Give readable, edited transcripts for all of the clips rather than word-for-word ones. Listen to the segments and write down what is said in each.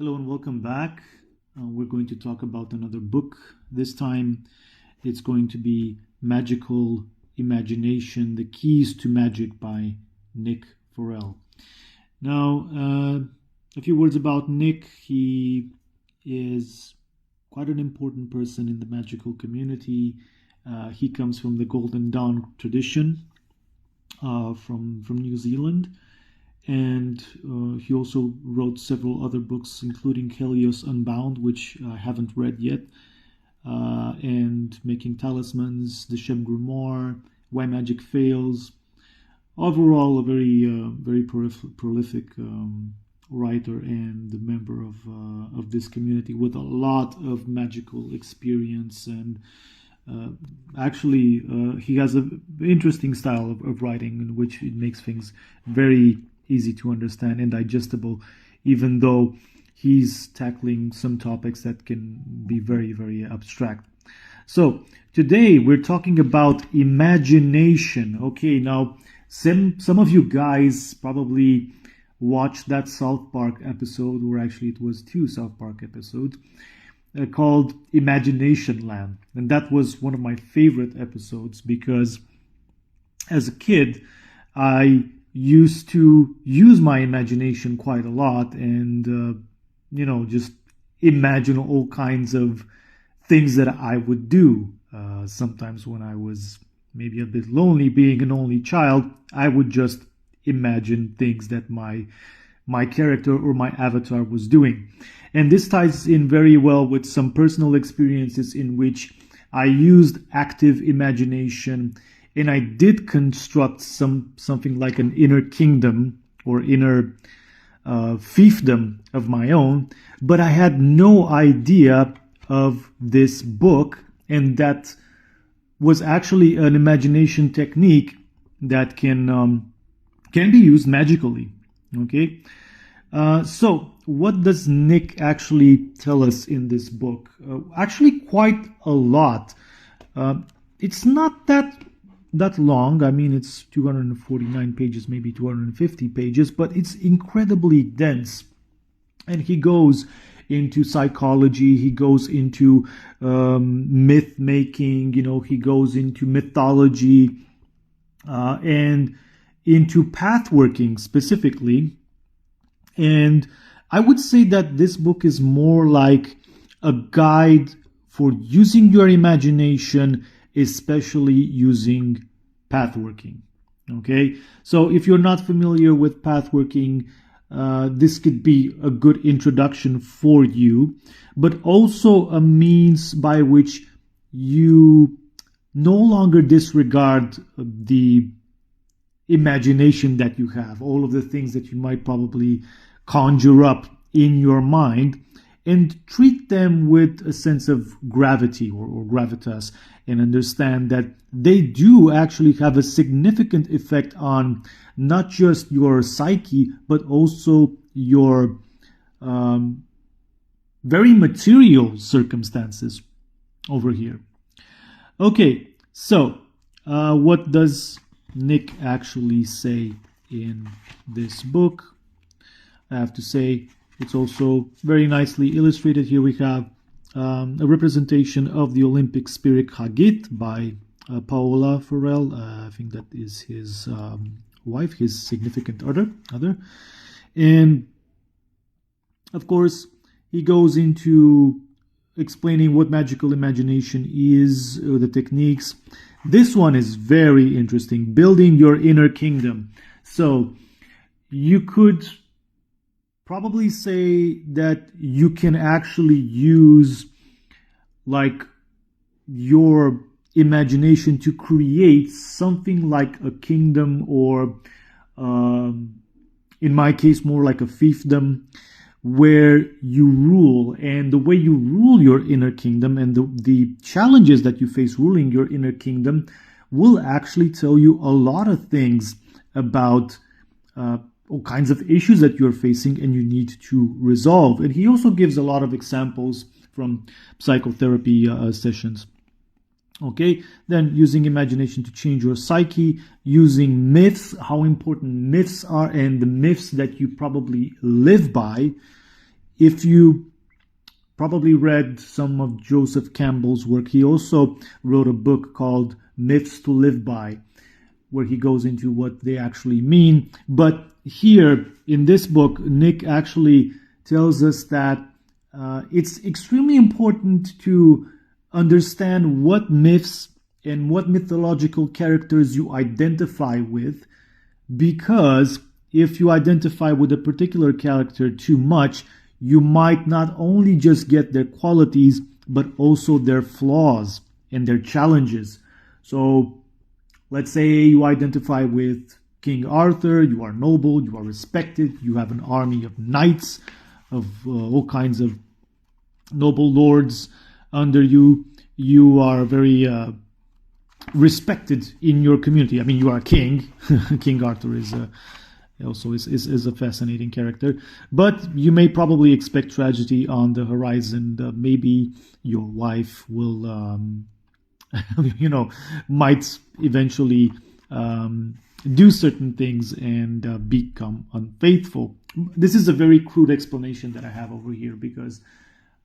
Hello and welcome back. We're going to talk about another book. This time it's going to be Magical Imagination, The Keys to Magic by Nick Farrell. Now, a few words about Nick. He is quite an important person in the magical community. He comes from the Golden Dawn tradition from New Zealand. And he also wrote several other books, including Helios Unbound, which I haven't read yet, and Making Talismans, The Shem Grimoire, Why Magic Fails. Overall, a very prolific writer and a member of this community with a lot of magical experience. And he has an interesting style of writing in which it makes things very easy to understand and digestible, even though he's tackling some topics that can be very abstract. So today we're talking about imagination. Okay, now some of you guys probably watched that South Park episode, or actually it was two South Park episodes, called Imagination Land. And that was one of my favorite episodes because as a kid, I used to use my imagination quite a lot and, just imagine all kinds of things that I would do. Sometimes when I was maybe a bit lonely, being an only child, I would just imagine things that my character or my avatar was doing. And this ties in very well with some personal experiences in which I used active imagination, and I did construct something like an inner kingdom or inner fiefdom of my own, but I had no idea of this book, and that was actually an imagination technique that can be used magically. Okay, so what does Nick actually tell us in this book? Actually, quite a lot. It's not that long. I mean, it's 249 pages, maybe 250 pages, but it's incredibly dense. And he goes into psychology, he goes into myth making, he goes into mythology and into pathworking specifically. And I would say that this book is more like a guide for using your imagination, especially using pathworking. Okay, so if you're not familiar with pathworking, this could be a good introduction for you, but also a means by which you no longer disregard the imagination that you have, all of the things that you might probably conjure up in your mind, and treat them with a sense of gravity or gravitas, and understand that they do actually have a significant effect on not just your psyche, but also your very material circumstances over here. Okay, so what does Nick actually say in this book? I have to say, it's also very nicely illustrated. Here we have a representation of the Olympic spirit Hagit by Paola Farrell. I think that is his wife, his significant other. And of course, he goes into explaining what magical imagination is, the techniques. This one is very interesting, building your inner kingdom. So you could probably say that you can actually use like your imagination to create something like a kingdom, or in my case more like a fiefdom, where you rule. And the way you rule your inner kingdom and the challenges that you face ruling your inner kingdom will actually tell you a lot of things about all kinds of issues that you're facing and you need to resolve. And he also gives a lot of examples from psychotherapy sessions. Okay, then using imagination to change your psyche, using myths, how important myths are, and the myths that you probably live by, if you probably read some of Joseph Campbell's work, he also wrote a book called Myths to Live By, where he goes into what they actually mean. But here in this book, Nick actually tells us that it's extremely important to understand what myths and what mythological characters you identify with, because if you identify with a particular character too much, you might not only just get their qualities, but also their flaws and their challenges. So let's say you identify with King Arthur, you are noble, you are respected, you have an army of knights, of all kinds of noble lords under you. You are very respected in your community. I mean, you are a king. King Arthur is also is a fascinating character. But you may probably expect tragedy on the horizon. Maybe your wife will, might eventually do certain things and become unfaithful. This is a very crude explanation that I have over here, because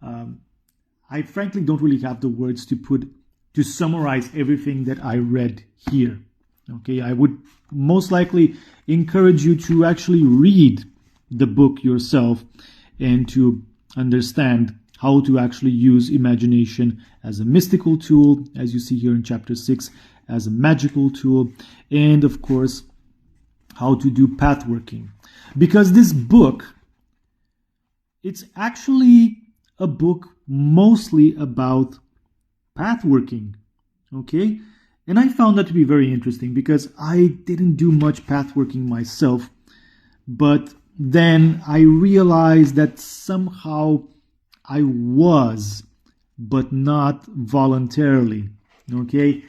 I frankly don't really have the words to summarize everything that I read here. Okay, I would most likely encourage you to actually read the book yourself and to understand how to actually use imagination as a mystical tool, as you see here in chapter 6, as a magical tool, and of course, how to do pathworking. Because this book, it's actually a book mostly about pathworking, okay? And I found that to be very interesting, because I didn't do much pathworking myself, but then I realized that somehow I was, but not voluntarily, okay?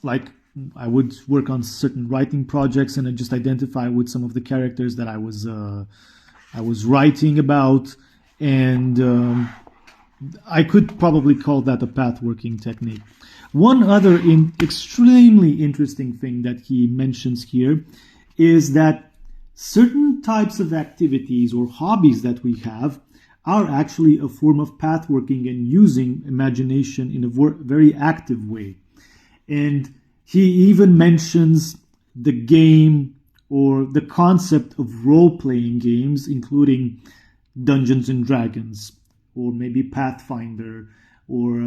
Like I would work on certain writing projects and I just identify with some of the characters that I was writing about, and I could probably call that a pathworking technique. One other extremely interesting thing that he mentions here is that certain types of activities or hobbies that we have are actually a form of pathworking and using imagination in a very active way. And he even mentions the game or the concept of role-playing games, including Dungeons and Dragons, or maybe Pathfinder, or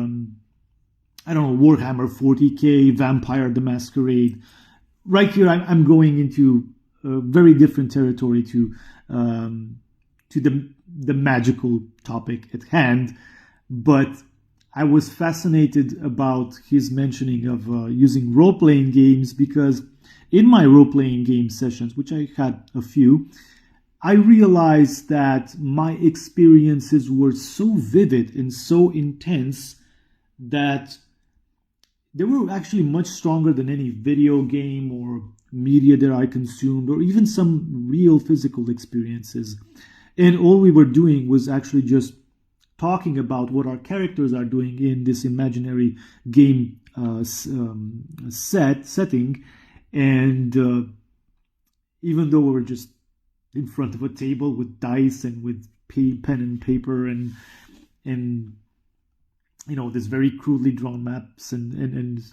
I don't know, Warhammer 40k, Vampire the Masquerade. Right here, I'm going into a very different territory to the magical topic at hand, but I was fascinated about his mentioning of using role-playing games, because in my role-playing game sessions, which I had a few, I realized that my experiences were so vivid and so intense that they were actually much stronger than any video game or media that I consumed, or even some real physical experiences. And all we were doing was actually just talking about what our characters are doing in this imaginary game setting. And even though we were just in front of a table with dice and with pen and paper and this very crudely drawn maps and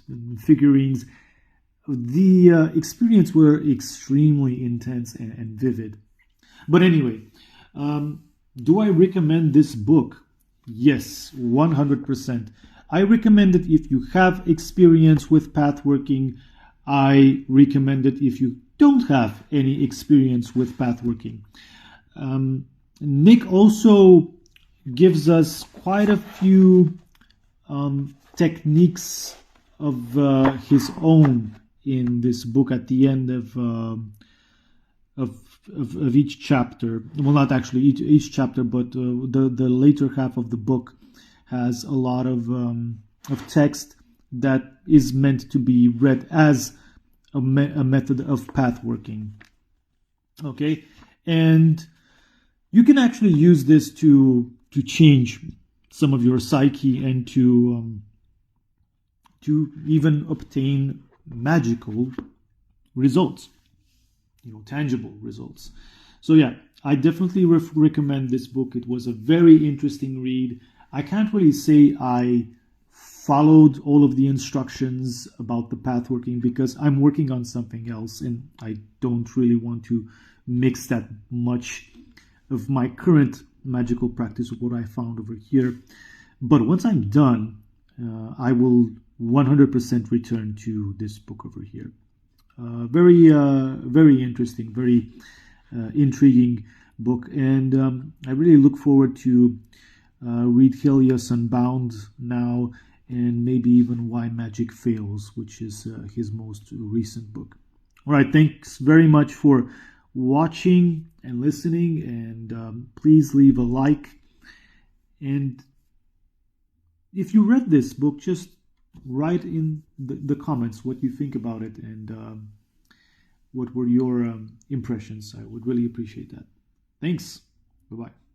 figurines, the experience were extremely intense and vivid. But anyway, do I recommend this book? Yes, 100%. I recommend it if you have experience with pathworking. I recommend it if you don't have any experience with pathworking. Nick also gives us quite a few techniques of his own in this book at the end of each chapter. Well, not actually each chapter, but the later half of the book has a lot of text that is meant to be read as a method of pathworking. Okay, and you can actually use this to change some of your psyche and to even obtain magical results, tangible results. So yeah, I definitely recommend this book. It was a very interesting read. I can't really say I followed all of the instructions about the path working because I'm working on something else and I don't really want to mix that much of my current magical practice with what I found over here. But once I'm done, I will 100% return to this book over here. Very interesting, very intriguing book, and I really look forward to read Helios Unbound now, and maybe even Why Magic Fails, which is his most recent book. All right, thanks very much for watching and listening, and please leave a like. And if you read this book, just write in the comments what you think about it and what were your impressions. I would really appreciate that. Thanks. Bye-bye.